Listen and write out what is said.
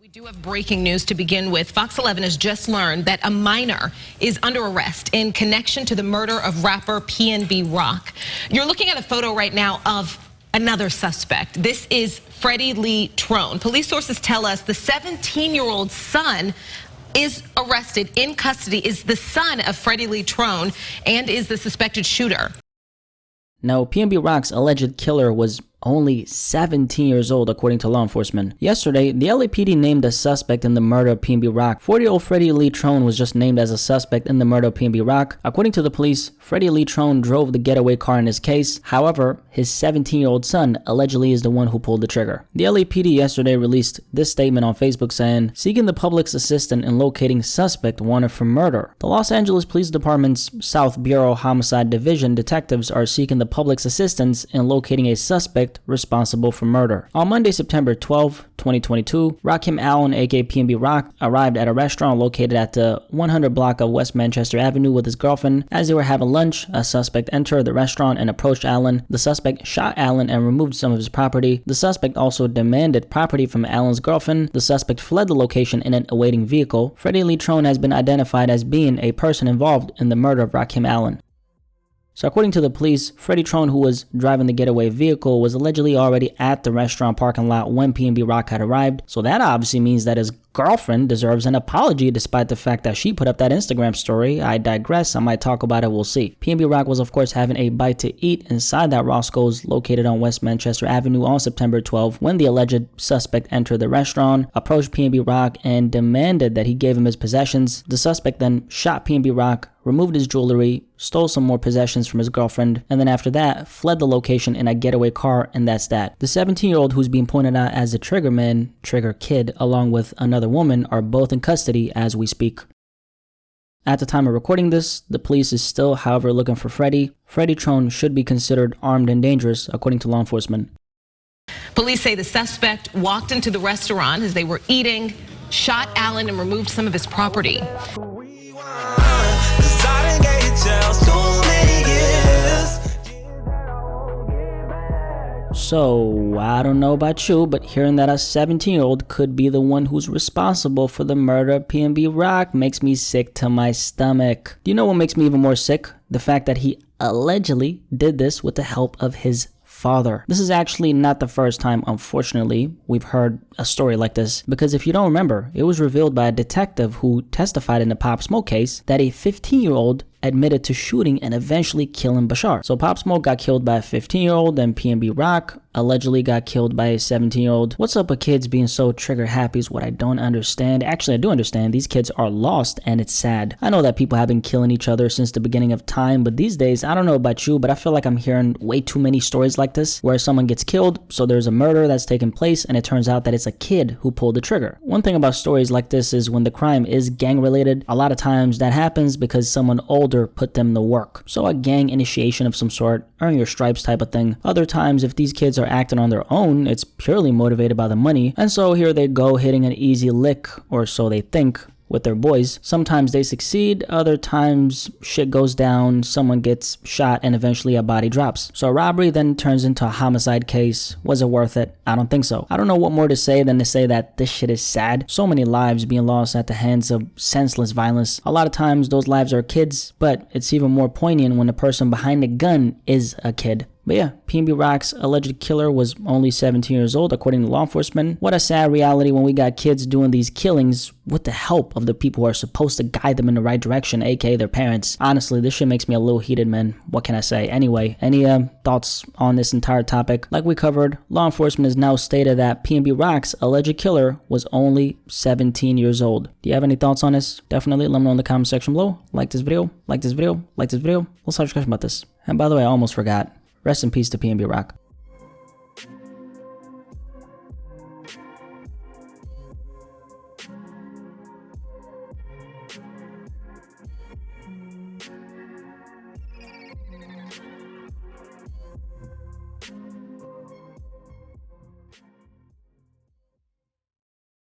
We do have breaking news to begin with. Fox 11 has just learned that a minor is under arrest in connection to the murder of rapper PnB Rock. You're looking at a photo right now of another suspect. This is Freddie Lee Trone. Police sources tell us the 17-year-old son is arrested in custody, is the son of Freddie Lee Trone, and is the suspected shooter. Now, PnB Rock's alleged killer was only 17 years old, according to law enforcement. Yesterday, the LAPD named a suspect in the murder of PnB Rock. 40-year-old Freddie Lee Trone was just named as a suspect in the murder of PnB Rock. According to the police, Freddie Lee Trone drove the getaway car in his case. However, his 17-year-old son allegedly is the one who pulled the trigger. The LAPD yesterday released this statement on Facebook saying, seeking the public's assistance in locating suspect wanted for murder. The Los Angeles Police Department's South Bureau Homicide Division detectives are seeking the public's assistance in locating a suspect responsible for murder. On Monday, September 12, 2022, Rakim Allen, aka PnB Rock, arrived at a restaurant located at the 100 block of West Manchester Avenue with his girlfriend. As they were having lunch, a suspect entered the restaurant and approached Allen. The suspect shot Allen and removed some of his property. The suspect also demanded property from Allen's girlfriend. The suspect fled the location in an awaiting vehicle. Freddie Lee Trone has been identified as being a person involved in the murder of Rakim Allen. So according to the police, Freddie Trone, who was driving the getaway vehicle, was allegedly already at the restaurant parking lot when PnB Rock had arrived. So that obviously means that his girlfriend deserves an apology despite the fact that she put up that Instagram story. I digress. I might talk about it. We'll see. PnB Rock was of course having a bite to eat inside that Roscoe's located on West Manchester Avenue on September 12 when the alleged suspect entered the restaurant, approached PnB Rock, and demanded that he gave him his possessions. The suspect then shot PnB Rock, removed his jewelry, stole some more possessions from his girlfriend, and then after that, fled the location in a getaway car, and that's that. The 17-year-old who's being pointed out as the trigger man, trigger kid, along with another woman, are both in custody as we speak. At the time of recording this, the police is still, however, looking for Freddie. Freddie Trone should be considered armed and dangerous, according to law enforcement. Police say the suspect walked into the restaurant as they were eating, shot Allen, and removed some of his property. So, I don't know about you, but hearing that a 17-year-old could be the one who's responsible for the murder of PnB Rock makes me sick to my stomach. Do you know what makes me even more sick? The fact that he allegedly did this with the help of his father. This is actually not the first time, unfortunately, we've heard a story like this, because if you don't remember, it was revealed by a detective who testified in the Pop Smoke case that a 15-year-old admitted to shooting and eventually killing Bashar. So Pop Smoke got killed by a 15-year-old, and PnB Rock allegedly got killed by a 17-year-old. What's up with kids being so trigger happy is what I don't understand. Actually, I do understand. These kids are lost and it's sad. I know that people have been killing each other since the beginning of time, but these days, I don't know about you, but I feel like I'm hearing way too many stories like this where someone gets killed, so there's a murder that's taken place, and it turns out that it's a kid who pulled the trigger. One thing about stories like this is when the crime is gang related, a lot of times that happens because someone older put them to work. So a gang initiation of some sort, earn your stripes type of thing. Other times, if these kids are acting on their own, it's purely motivated by the money, and so here they go hitting an easy lick, or so they think, with their boys. Sometimes they succeed, other times shit goes down, someone gets shot, and eventually a body drops. So a robbery then turns into a homicide case. Was it worth it? I don't think so. I don't know what more to say than to say that this shit is sad. So many lives being lost at the hands of senseless violence. A lot of times those lives are kids, but it's even more poignant when the person behind the gun is a kid. But yeah, PnB Rock's alleged killer was only 17 years old, according to law enforcement. What a sad reality when we got kids doing these killings with the help of the people who are supposed to guide them in the right direction, aka their parents. Honestly, this shit makes me a little heated, man. What can I say? Anyway, any thoughts on this entire topic? Like we covered, law enforcement has now stated that PnB Rock's alleged killer was only 17 years old. Do you have any thoughts on this? Definitely let me know in the comment section below. Like this video, like this video, like this video. Let's have a discussion about this. And by the way, I almost forgot. Rest in peace to PnB Rock.